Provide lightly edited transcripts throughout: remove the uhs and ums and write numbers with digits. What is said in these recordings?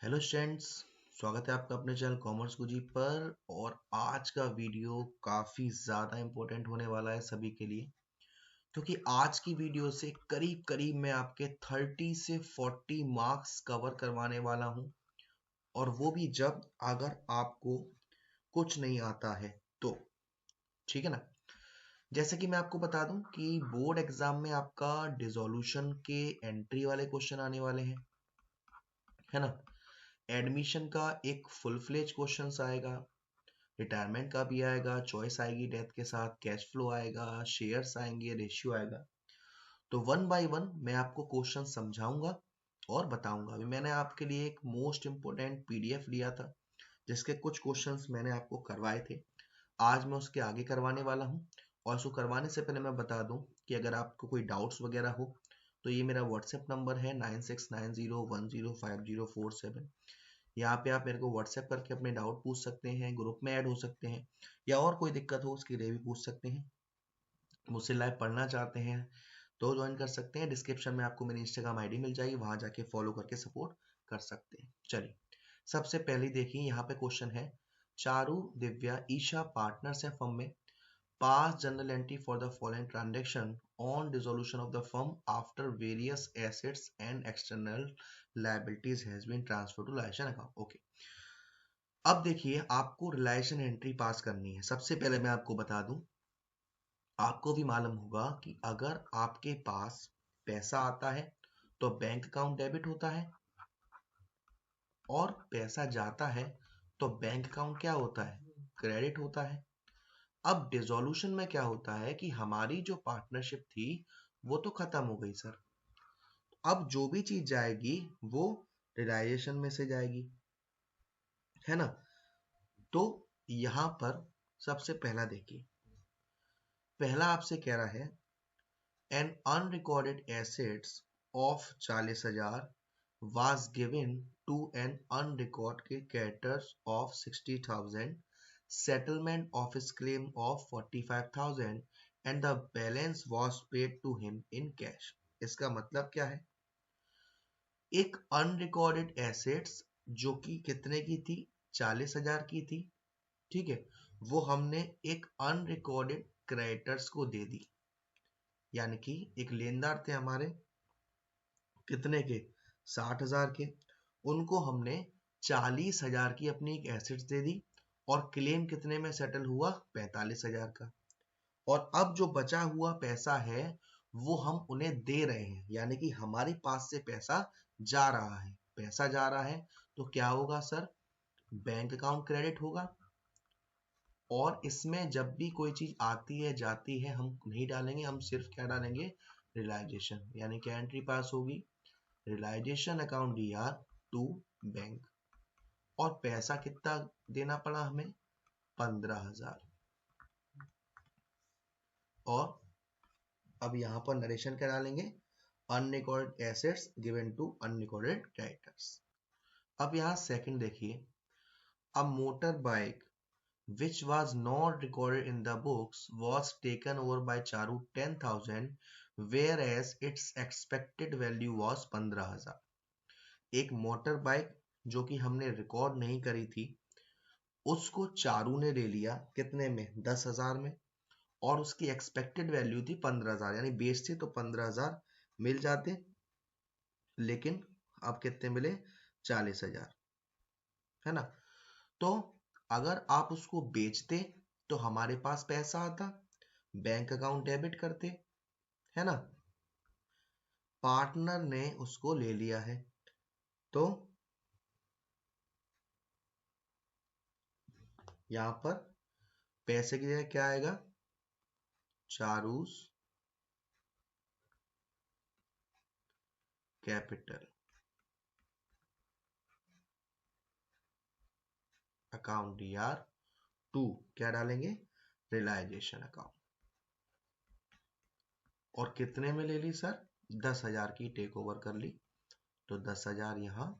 Hello students. स्वागत है आपका अपने चैनल कॉमर्स गुजी पर। और आज का वीडियो काफ़ी ज़्यादा इम्पोर्टेंट होने वाला है सभी के लिए, क्योंकि आज की वीडियो से करीब करीब मैं आपके 30 से 40 मार्क्स कवर करवाने वाला हूं। और वो भी जब अगर आपको कुछ नहीं आता है तो, ठीक है ना। जैसे कि मैं आपको बता दूं कि बोर्ड एग्जाम में आपका डिसोल्यूशन के एंट्री वाले क्वेश्चन आने वाले हैं, है ना। एडमिशन का एक फुल फ्लेज क्वेश्चन आएगा, रिटायरमेंट का भी आएगा, चॉइस आएगी डेथ के साथ, कैश फ्लो आएगा, शेयर्स आएंगे, रेशियो आएगा। तो वन बाय वन मैं आपको क्वेश्चन समझाऊंगा और बताऊंगा। अभी मैंने आपके लिए एक मोस्ट इंपोर्टेंट पीडीएफ लिया था जिसके कुछ क्वेश्चंस मैंने आपको करवाए थे। आज मैं उसके आगे करवाने वाला हूं। और उसको करवाने से पहले मैं बता दूं कि अगर आपको कोई डाउट्स वगैरह हो तो ये मेरा व्हाट्सएप नंबर है 9690105047। यहाँ पे आप मेरे को व्हाट्सएप करके अपने डाउट पूछ सकते हैं, ग्रुप में ऐड हो सकते हैं, या और कोई दिक्कत हो उसके लिए भी पूछ सकते हैं। मुझसे लाइव पढ़ना चाहते हैं तो ज्वाइन कर सकते हैं। डिस्क्रिप्शन में आपको मेरी इंस्टाग्राम आईडी मिल जाएगी, वहां जाके फॉलो करके सपोर्ट कर सकते हैं। चलिए, सबसे पहले देखिए यहाँ पे क्वेश्चन है, चारू, दिव्या, ईशा पार्टनर्स है फर्म में। Pass journal entry for the following transaction on dissolution of the firm after various assets and external liabilities has been transferred to liation account. Okay. अब देखिए, आपको रिलायशन एंट्री पास करनी है। सबसे पहले मैं आपको बता दूं, आपको भी मालूम होगा कि अगर आपके पास पैसा आता है तो बैंक अकाउंट डेबिट होता है, और पैसा जाता है तो बैंक अकाउंट क्या होता है, क्रेडिट होता है। अब डिसोल्यूशन में क्या होता है कि हमारी जो पार्टनरशिप थी वो तो खत्म हो गई सर। अब जो भी चीज जाएगी वो रिलाइजेशन में से जाएगी, है ना। तो यहां पर सबसे पहला देखिए, पहला आपसे कह रहा है an unrecorded assets of 40,000 was given to an unrecorded creditors of 60,000, settlement of his claim of 45,000 and the balance was paid to him in cash। इसका मतलब क्या है, एक अनरिकॉर्डेड एसेट्स जो कि कितने की थी, 40,000 की थी, ठीक है, वो हमने एक अनरिकॉर्डेड क्रेडिटर्स को दे दी। यानी कि एक लेनदार थे हमारे, कितने के, 60,000 के, उनको हमने 40,000 की अपनी एक एसेट्स दे दी, और क्लेम कितने में सेटल हुआ, 45,000 का। और अब जो बचा हुआ पैसा है वो हम उन्हें दे रहे हैं, यानी कि हमारे पास से पैसा जा रहा है। पैसा जा रहा है तो क्या होगा सर, बैंक अकाउंट क्रेडिट होगा। और इसमें जब भी कोई चीज आती है जाती है हम नहीं डालेंगे, हम सिर्फ क्या डालेंगे, रिलाइजेशन, यानी क्या एंट्री पास होगी, realisation account D R to bank. और पैसा कितना देना पड़ा हमें, 15,000। और अब यहां पर नरेशन क्या डालेंगे, unrecorded assets given to unrecorded creditors. अब यहां सेकंड देखिए, a motor bike which was not recorded in the books was taken over by Charu 10,000, whereas its expected value was 15,000। एक मोटर बाइक जो कि हमने रिकॉर्ड नहीं करी थी उसको चारू ने ले लिया, कितने में, 10,000 में, और उसकी एक्सपेक्टेड वैल्यू थी 15,000, यानी बेचते तो 15,000 मिल जाते, लेकिन अब कितने मिले, 40,000, है ना। तो अगर आप उसको बेचते तो हमारे पास पैसा आता, बैंक अकाउंट डेबिट करते, है ना। पार्टनर ने उसको ले लिया है तो यहां पर पैसे की जगह क्या आएगा, Charu's capital account D R to, क्या डालेंगे, रिलाइजेशन अकाउंट। और कितने में ले ली सर, 10,000 की टेक ओवर कर ली, तो 10,000 यहां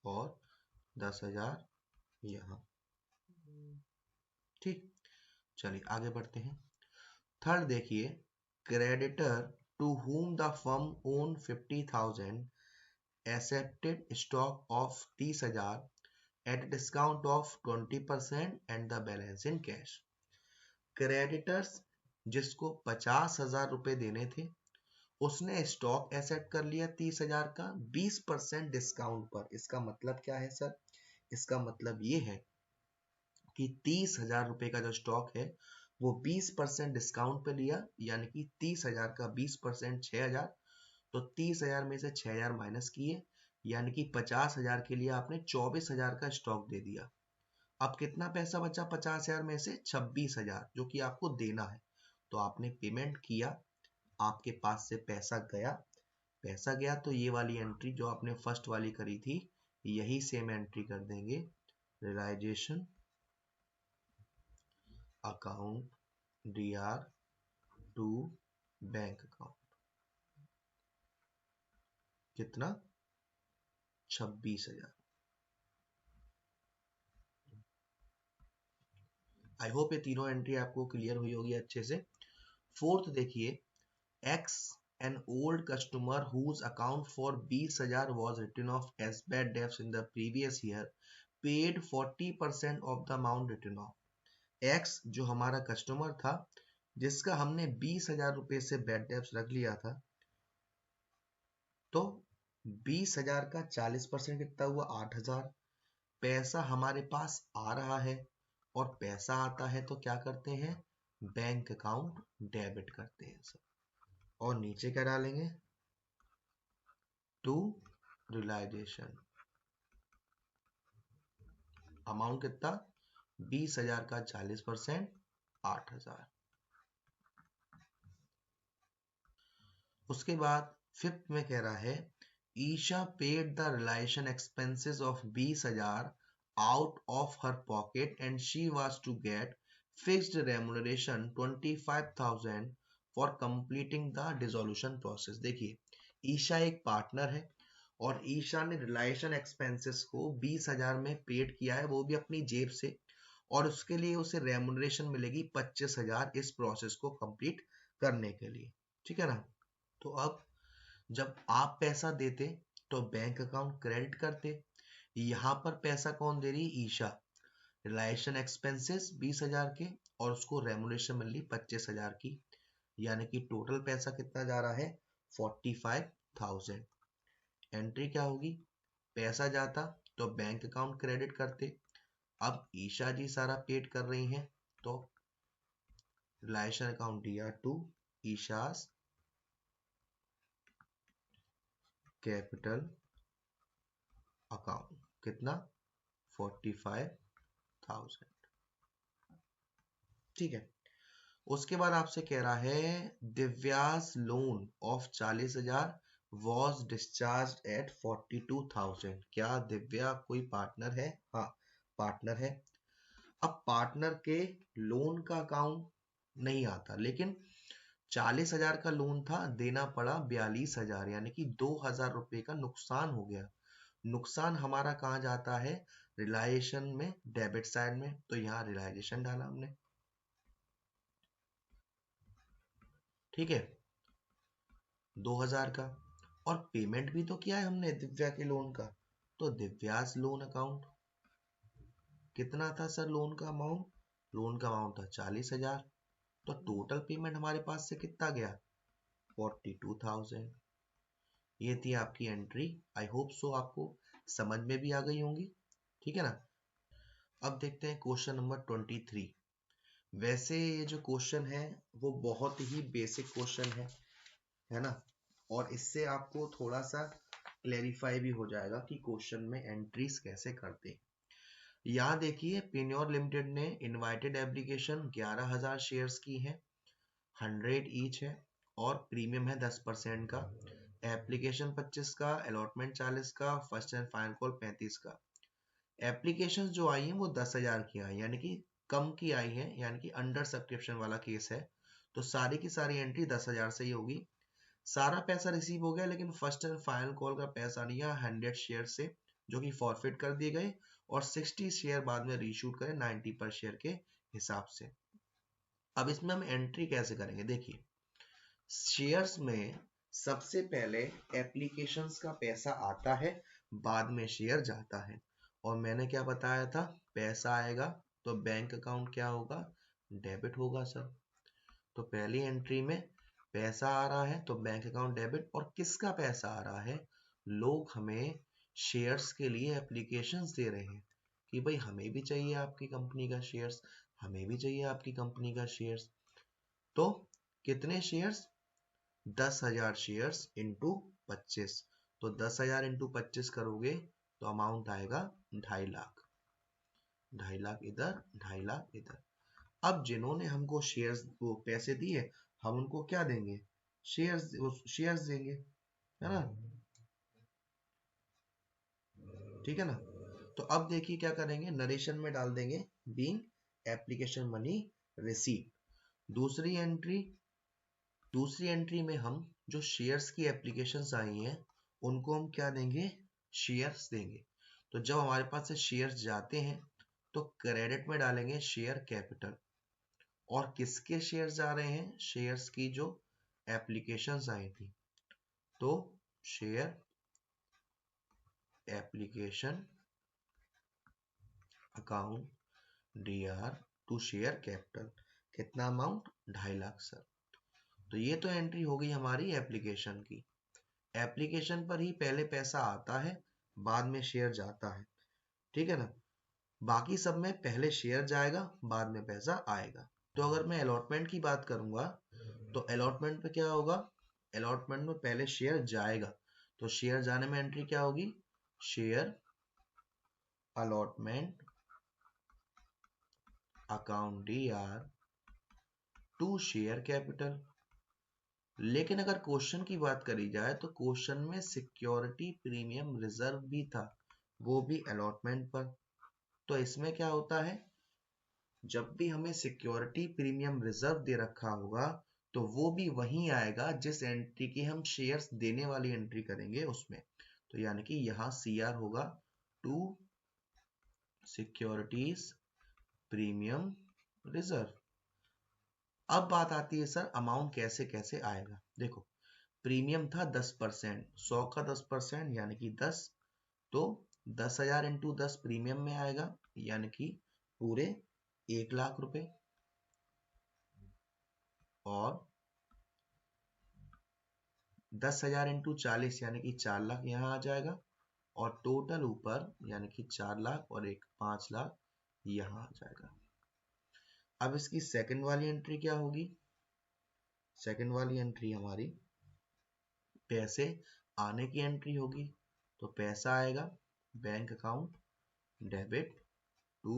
और 10,000 यहां, ठीक। चलिए आगे बढ़ते हैं। थर्ड देखिए, creditor to whom the firm own 50,000 accepted stock of 30,000 at discount of 20% and the balance in cash. Creditors जिसको 50,000 रुपए देने थे, उसने स्टॉक एसेट कर लिया 30,000 का 20% डिस्काउंट पर। इसका मतलब क्या है सर? इसका मतलब ये है कि 30,000 रुपए का जो स्टॉक है वो 20% डिस्काउंट पे लिया, यानी कि 30,000 का 20% 6,000, तो 30,000 में से 6,000 माइनस किए, यानी कि 50,000 के लिए आपने 24,000 का स्टॉक दे दिया। अब कितना पैसा बचा 50,000 में से? 26,000, जो कि आपको देना है। तो आपने पेमेंट किया, आपके पास से पैसा गया तो ये वाली एंट्री जो आपने फर्स्ट वाली करी थी, यही सेम एंट्री कर देंगे, realisation account DR to bank account. कितना? 26,000। आई होप ये तीनों एंट्री आपको क्लियर हुई होगी अच्छे से। फोर्थ देखिए, X an old customer whose account for 20,000 was written off as bad debts in the previous year paid 40% of the amount written off। X जो हमारा कस्टमर था, जिसका हमने 20,000 रुपए से बैड डेब्ट्स रख लिया था, तो 20,000 का 40% कितना हुआ? 8,000। पैसा हमारे पास आ रहा है, और पैसा आता है तो क्या करते हैं? बैंक अकाउंट डेबिट करते हैं सर। और नीचे क्या डालेंगे? To realisation. अमाउंट कितना? 20,000 का 40%, 8,000। उसके बाद फिफ्थ में कह रहा है, Isha paid the realisation expenses of 20,000 out of her pocket and she was to get fixed remuneration 25,000 for completing the dissolution process. देखिए, ईशा एक पार्टनर है और ईशा ने रिलायशन एक्सपेंसेस को 20,000 में पेड किया है, वो भी अपनी जेब से, और उसके लिए उसे रेम्युनरेशन मिलेगी 25,000 इस प्रोसेस को कंप्लीट करने के लिए। ठीक है ना? तो अब जब आप पैसा देते तो बैंक अकाउंट क्रेडिट करते। यहां पर पैसा कौन दे रही? ईशा। रिलायशन एक्सपेंसेस 20,000 के, और उसको रेम्युनरेशन मिल रही 25,000 की, यानी कि टोटल पैसा कितना जा रहा है? 45,000। एंट्री क्या होगी? पैसा जाता तो बैंक अकाउंट क्रेडिट करते। अब ईशा जी सारा पेड कर रही हैं, तो realisation account DR to Isha's capital account. कितना? 45,000। ठीक है। उसके बाद आपसे कह रहा है, Divya's loan of 40,000 was discharge eight 42,000। क्या दिव्या कोई पार्टनर है? हाँ, पार्टनर है। अब पार्टनर के लोन का अकाउंट नहीं आता, लेकिन 40,000 का लोन था, देना पड़ा 42,000, यानी कि 2,000 रुपए का नुकसान हो गया। नुकसान हमारा कहाँ जाता है? रिलायजेशन में, डेबिट साइड में, तो यहाँ रिलायजेशन डाला हमने। ठीक है, 2,000 का, और पेमेंट भी तो किया है हमने दिव्या के लोन का, तो दिव्यास लोन अकाउंट। कितना था सर लोन का अमाउंट? लोन का अमाउंट था 40,000, तो टोटल पेमेंट हमारे पास से कितना गया? 42,000। ये थी आपकी एंट्री। आई होप सो आपको समझ में भी आ गई होंगी। ठीक है ना? अब देखते हैं क्वेश्चन नंबर 23। वैसे ये जो क्वेश्चन है वो बहुत ही बेसिक क्वेश्चन है ना? और इससे आपको थोड़ा सा क्लेरिफाई भी हो जाएगा कि क्वेश्चन में एंट्रीज कैसे करते हैं। यहाँ देखिए, पिन्योर लिमिटेड ने इनवाइटेड एप्लीकेशन 11,000 शेयर्स की है, 100 ईच है, और प्रीमियम है 10% का। एप्लीकेशन 25 का, अलॉटमेंट 40 का, फर्स्ट एंड फाइनल कॉल 35 का। एप्लीकेशन जो आई है वो 10,000 की आई, यानी कि कम की आई है, यानी कि अंडर सब्सक्रिप्शन वाला केस है, तो सारी की सारी एंट्री 10,000 से ही होगी। सारा पैसा रिसीव हो गया, लेकिन फर्स्ट एंड फाइनल कॉल का पैसा नहीं है 100 शेयर से, जो कि फॉरफिट कर दिए गए, और 60 शेयर बाद में रीशूट करें 90 पर शेयर के हिसाब से। अब इसमें हम एंट्री कैसे करेंगे? देखिए, शेयर्स में सबसे पहले एप्लीकेशंस का पैसा आता है, बाद में शेयर जाता है। और मैंने क्या बताया था, पैसा आएगा तो बैंक अकाउंट क्या होगा, डेबिट होगा सर। तो पहली एंट्री में पैसा आ रहा है तो बैंक अकाउंट डेबिट। और किसका पैसा आ रहा है, लोग हमें शेयर्स के लिए एप्लीकेशंस दे रहे हैं कि भाई हमें भी चाहिए आपकी कंपनी का शेयर्स, हमें भी चाहिए आपकी कंपनी का शेयर्स। तो कितने शेयर्स, 10,000 शेयर्स इंटू 25। तो 10,000 इंटू 25 करोगे तो अमाउंट आएगा 2.5 लाख। 2.5 लाख इधर, 2.5 लाख इधर। अब जिन्होंने हमको शेयर्स वो पैसे दिए, हम उनको क्या देंगे, शेयर्स, शेयर्स देंगे, है ना, ठीक है ना। तो अब देखिए क्या करेंगे, नरेशन में डाल देंगे बीइंग एप्लीकेशन मनी रिसीव। दूसरी एंट्री, दूसरी एंट्री में हम जो शेयर्स की एप्लीकेशंस आई हैं उनको हम क्या देंगे, शेयर्स देंगे। तो जब हमारे पास से शेयर्स जाते हैं तो क्रेडिट में डालेंगे शेयर कैपिटल। और किसके शेयर्स जा रहे हैं, शेयर्स की जो एप्लीकेशंस आई थी, तो share application account DR to share capital. कितना अमाउंट, 2.5 लाख सर। तो ये तो एंट्री हो गई हमारी एप्लीकेशन की। एप्लीकेशन पर ही पहले पैसा आता है, बाद में शेयर जाता है, ठीक है ना। बाकी सब में पहले शेयर जाएगा, बाद में पैसा आएगा। तो अगर मैं अलॉटमेंट की बात करूंगा तो अलॉटमेंट पे क्या होगा, अलॉटमेंट में पहले शेयर जाएगा, तो शेयर जाने में एंट्री क्या होगी, share allotment account DR to share capital. लेकिन अगर क्वेश्चन की बात करी जाए तो क्वेश्चन में सिक्योरिटी प्रीमियम रिजर्व भी था, वो भी अलॉटमेंट पर। तो इसमें क्या होता है, जब भी हमें सिक्योरिटी प्रीमियम रिजर्व दे रखा होगा तो वो भी वहीं आएगा जिस एंट्री की हम शेयर्स देने वाली एंट्री करेंगे उसमें। तो यानी कि यहाँ सी आर होगा टू सिक्योरिटीज प्रीमियम रिजर्व। अब बात आती है सर अमाउंट कैसे कैसे आएगा। देखो प्रीमियम था 10%, 100 का 10% यानी कि 10। तो 10,000 इंटू 10 प्रीमियम में आएगा, यानी कि पूरे 1 लाख रुपए। और 10,000 इंटू 40 यानी कि 4 लाख यहाँ आ जाएगा। और टोटल ऊपर यानी कि 4 लाख और एक 5 लाख यहाँ आ जाएगा। अब इसकी सेकंड वाली एंट्री क्या होगी, सेकंड वाली एंट्री हमारी पैसे आने की एंट्री होगी। तो पैसा आएगा bank account debit to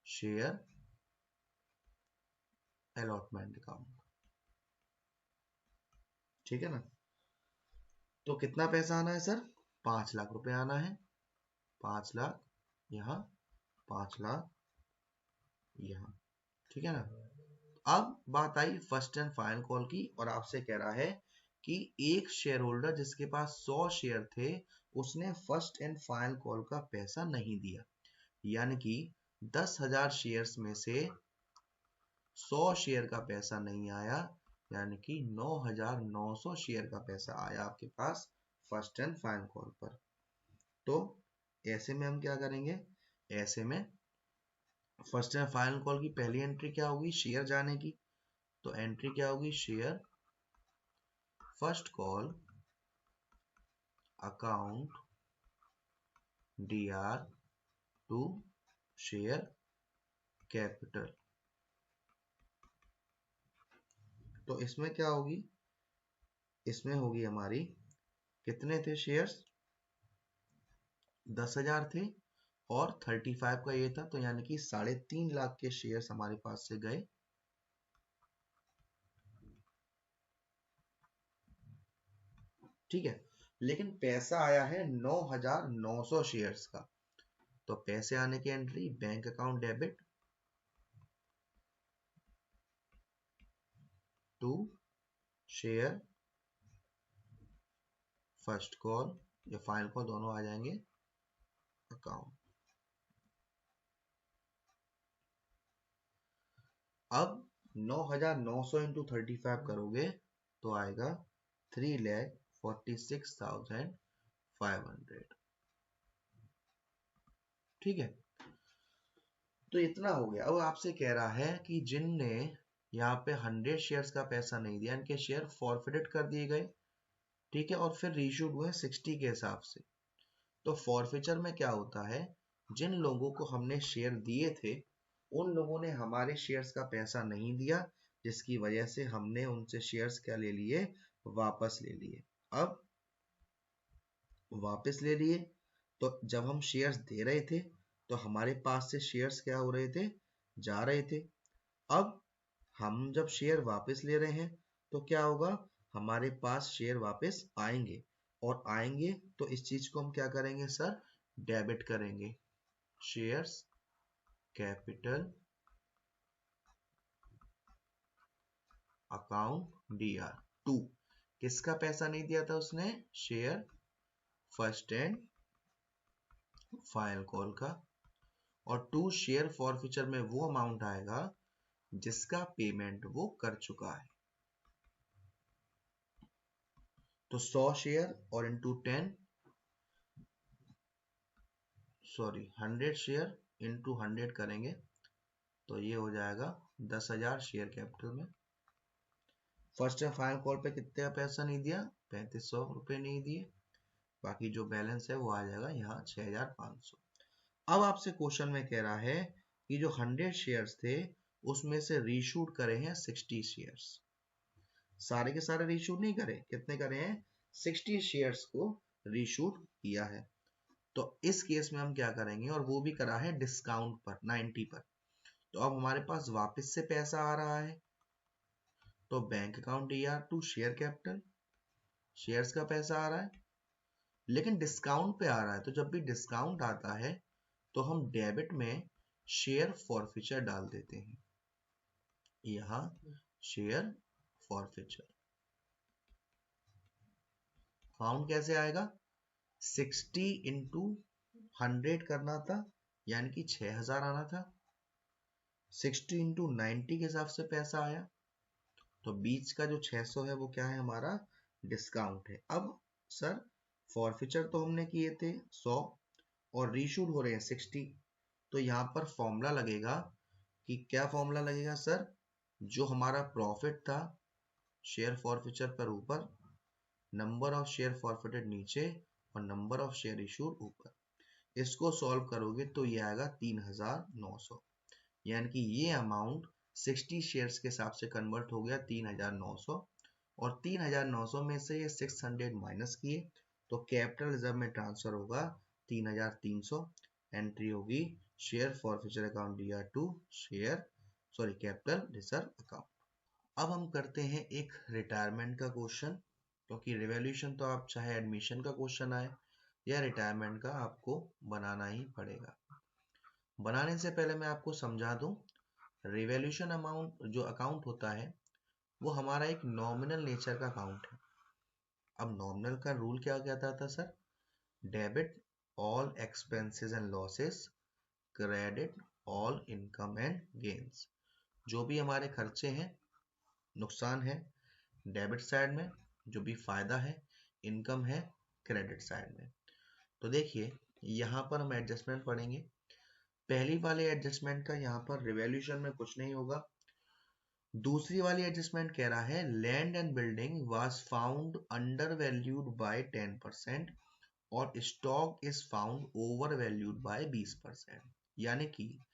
share allotment account, ठीक है ना। तो कितना पैसा आना है सर, 5 लाख रुपए आना है। 5 लाख यहाँ, 5 लाख यहाँ, ठीक है ना। अब बात आई फर्स्ट एंड फाइनल कॉल की, और आपसे कह रहा है कि एक शेयर होल्डर जिसके पास 100 शेयर थे उसने फर्स्ट एंड फाइनल कॉल का पैसा नहीं दिया, यानी कि 10,000 शेयर्स में से 100 शेयर का पैसा नहीं आया, यानी कि 9,900 शेयर का पैसा आया आपके पास फर्स्ट एंड फाइनल कॉल पर। तो ऐसे में हम क्या करेंगे, ऐसे में फर्स्ट एंड फाइनल कॉल की पहली एंट्री क्या होगी, शेयर जाने की। तो एंट्री क्या होगी, share first call account DR to share capital. तो इसमें क्या होगी, इसमें होगी हमारी, कितने थे शेयर्स, 10,000 थे और 35 का ये था, तो यानी कि 3.5 लाख के शेयर्स हमारे पास से गए। ठीक है, लेकिन पैसा आया है 9,900 शेयर्स का। तो पैसे आने की entry bank account debit to share first call या फाइनल कॉल दोनों आ जाएंगे अकाउंट। अब 9,900 इंटू 35 करोगे तो आएगा 3,46,500। ठीक है, तो इतना हो गया। अब आपसे कह रहा है कि जिनने यहाँ पे 100 शेयर्स का पैसा नहीं दिया, इनके शेयर फॉरफिटेड कर दिए गए, ठीक है, और फिर रीइश्यूड हुए 60 के हिसाब से। तो फॉरफिचर में क्या होता है, जिन लोगों को हमने शेयर दिए थे उन लोगों ने हमारे शेयर्स का पैसा नहीं दिया, जिसकी वजह से हमने उनसे शेयर्स क्या ले लिए, वापस ले लिए। अब वापस ले लिए, तो जब हम शेयर्स दे रहे थे तो हमारे पास से शेयर्स क्या हो रहे थे, जा रहे थे। अब हम जब शेयर वापस ले रहे हैं तो क्या होगा, हमारे पास शेयर वापस आएंगे, और आएंगे तो इस चीज को हम क्या करेंगे सर, डेबिट करेंगे। Shares capital account DR2। किसका पैसा नहीं दिया था उसने, share first and final call का। और 2 शेयर फॉरफिचर में वो अमाउंट आएगा जिसका पेमेंट वो कर चुका है। तो 100 शेयर और इंटू 10, सॉरी 100 शेयर इंटू 100 करेंगे तो ये हो जाएगा 10,000 शेयर कैपिटल में। फर्स्ट एंड फाइनल कॉल पे कितने का पैसा नहीं दिया, 3500 रुपए नहीं दिए, बाकी जो बैलेंस है वो आ जाएगा यहाँ 6,500। अब आपसे क्वेश्चन में कह रहा है कि जो 100 शेयर्स थे उसमें से रीशूट करे हैं 60 शेयर्स। सारे के सारे रीशूट नहीं करे, कितने करे हैं, 60 शेयर्स को रीशूट किया है। तो इस केस में हम क्या करेंगे, और वो भी करा है डिस्काउंट पर 90 पर। तो अब हमारे पास वापस से पैसा आ रहा है, तो bank account DR2 share capital, shares का पैसा आ रहा है, लेकिन डिस्काउंट पे आ रहा है। तो जब भी डिस्काउंट आता है तो हम डेबिट में शेयर फॉरफिचर डाल देते हैं, यहां शेयर फॉरफिचर। अमाउंट कैसे आएगा, 60 इंटू 100 करना था, यानी कि 6,000 आना था। 60 इंटू 90 के हिसाब से पैसा आया, तो बीच का जो 600 है वो क्या है, हमारा डिस्काउंट है। अब सर फॉरफिचर तो हमने किए थे 100 और रीशूड हो रहे हैं 60, तो यहाँ पर फॉर्मूला लगेगा कि क्या फॉर्मूला लगेगा सर, जो हमारा प्रॉफिट था शेयर फॉरफिचर पर ऊपर, नंबर ऑफ शेयर फॉरफिटेड नीचे, और नंबर ऑफ शेयर इशूड ऊपर। इसको सॉल्व करोगे तो ये आएगा 3,900, यानी कि ये अमाउंट 60 शेयर्स के हिसाब से कन्वर्ट हो गया 3,900, और 3,900 में से ये 600 माइनस किए तो कैपिटल रिजर्व में ट्रांसफर होगा 3,300। एंट्री होगी share forfeiture account DR2 share, sorry capital reserve account. अब हम करते हैं एक रिटायरमेंट का क्वेश्चन, क्योंकि रिवॉल्यूशन तो आप चाहे एडमिशन का क्वेश्चन आए या रिटायरमेंट का आपको बनाना ही पड़ेगा। बनाने से पहले मैं आपको समझा दूं, रिवॉल्यूशन अमाउंट जो अकाउंट होता है वो हमारा एक नॉमिनल नेचर का अकाउंट है। अब नॉमिनल का रूल क्या कहता था sir, debit all expenses and losses, credit all income and gains. जो भी हमारे खर्चे हैं, नुकसान है डेबिट साइड में, जो भी फायदा है इनकम है क्रेडिट साइड में। तो देखिए यहाँ पर हम एडजस्टमेंट पढ़ेंगे। पहली वाले एडजस्टमेंट का यहाँ पर रिवॉल्यूशन में कुछ नहीं होगा। दूसरी वाली एडजस्टमेंट कह रहा है land and building was found under valued bye 10% और stock is found over valued bye 20%। यानी कि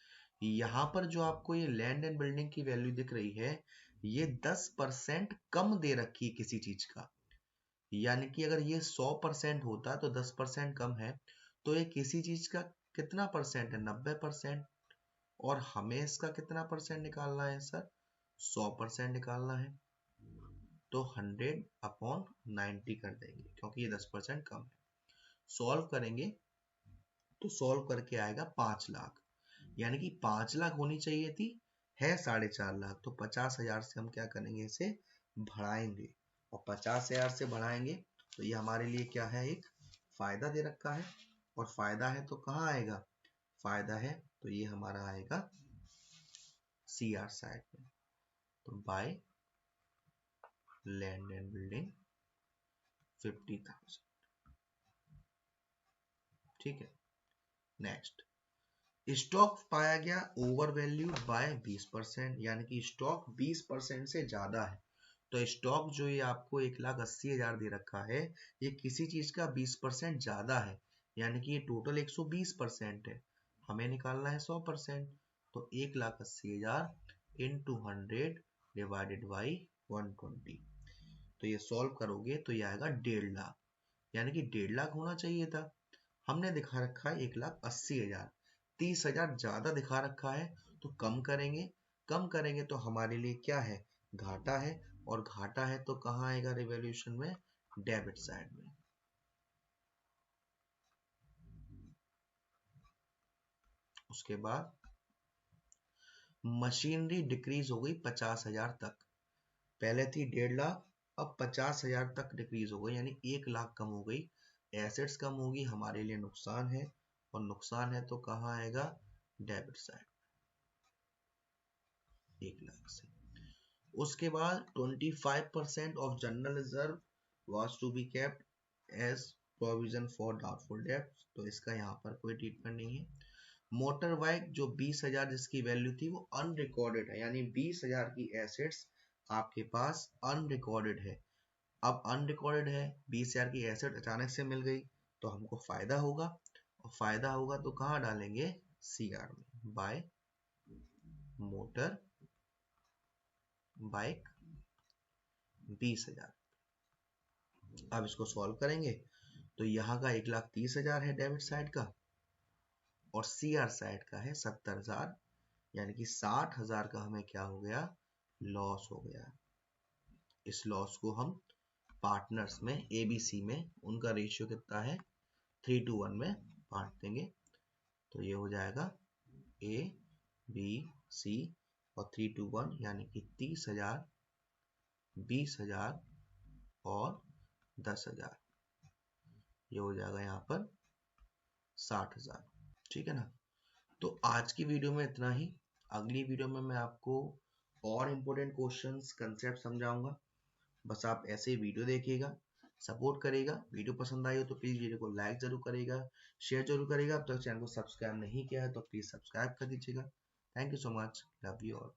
यहाँ पर जो आपको ये लैंड एंड बिल्डिंग की वैल्यू दिख रही है, ये 10% कम दे रखी है किसी चीज का। यानी कि अगर ये 100% होता तो 10% कम है, तो ये किसी चीज का कितना परसेंट है, 90%। और हमें इसका कितना परसेंट निकालना है सर, 100% निकालना है। तो 100/90 कर देंगे, क्योंकि ये 10% कम है। सॉल्व करेंगे तो सॉल्व करके आएगा 5 लाख, यानी कि 5 लाख होनी चाहिए थी, है 4.5 लाख। तो 50,000 से हम क्या करेंगे, इसे बढ़ाएंगे, और 50,000 से बढ़ाएंगे तो ये हमारे लिए क्या है, एक फायदा दे रखा है। और फायदा है तो कहाँ आएगा, फायदा है तो ये हमारा आएगा CR साइड में। तो बाय लैंड एंड बिल्डिंग 50,000। ठीक है। नेक्स्ट, स्टॉक पाया गया ओवर वैल्यूड बाय 20%, यानी कि स्टॉक 20% से ज्यादा है। तो स्टॉक जो ये आपको 1,80,000 दे रखा है, ये किसी चीज का 20% ज्यादा है, यानी कि ये टोटल 120% है। हमें निकालना है 100%। तो 1,80,000 इंटू 100 डिवाइडेड बाई 120। तो ये सॉल्व करोगे तो ये आएगा 1.5 लाख, यानी कि 1.5 लाख होना चाहिए था। हमने दिखा रखा है 1,80,000, 30,000 ज्यादा दिखा रखा है। तो कम करेंगे, कम करेंगे तो हमारे लिए क्या है, घाटा है। और घाटा है तो कहाँ आएगा रिवॉल्यूशन में, डेबिट साइड में। उसके बाद मशीनरी डिक्रीज हो गई 50,000 तक। पहले थी 1.5 लाख, अब 50,000 तक डिक्रीज हो गई, यानी 1 लाख कम हो गई। एसेट्स कम होगी, हमारे लिए नुकसान है। और नुकसान है तो कहाँ आएगा, डेबिट साइड, 1 लाख से। उसके बाद 25% of general reserve was to be kept as provision for doubtful debts. तो इसका यहाँ पर कोई ट्रीटमेंट नहीं है। मोटर बाइक जो 20,000 जिसकी वैल्यू थी वो अनरिकॉर्डेड है, यानी 20,000 की एसेट्स आपके पास अनरिकॉर्डेड है। अब अनरिकॉर्डेड है, 20,000 की एसेट अचानक से मिल गई तो हमको फायदा होगा। और फायदा होगा तो कहाँ डालेंगे, सीआर में, बाय मोटर बाइक 20,000। अब इसको सॉल्व करेंगे तो यहाँ का 1,30,000 है डेबिट साइड का, और सीआर साइड का है 70,000, यानी कि 60,000 का हमें क्या हो गया, लॉस हो गया। इस लॉस को हम पार्टनर्स में, एबीसी में, उनका रेशियो कितना है, 3:1 में बांट देंगे। तो ये हो जाएगा ए बी सी और 3:1, यानी कि 30,000, 20,000 और 10,000। ये हो जाएगा यहाँ पर 60,000। ठीक है ना। तो आज की वीडियो में इतना ही। अगली वीडियो में मैं आपको और इम्पोर्टेंट क्वेश्चंस, कंसेप्ट समझाऊंगा। बस आप ऐसे ही वीडियो देखिएगा, सपोर्ट करेगा। वीडियो पसंद आई हो तो प्लीज वीडियो को लाइक जरूर करेगा, शेयर जरूर करेगा। अब तक चैनल को सब्सक्राइब नहीं किया है तो प्लीज सब्सक्राइब कर दीजिएगा। Thank you so much, love you all.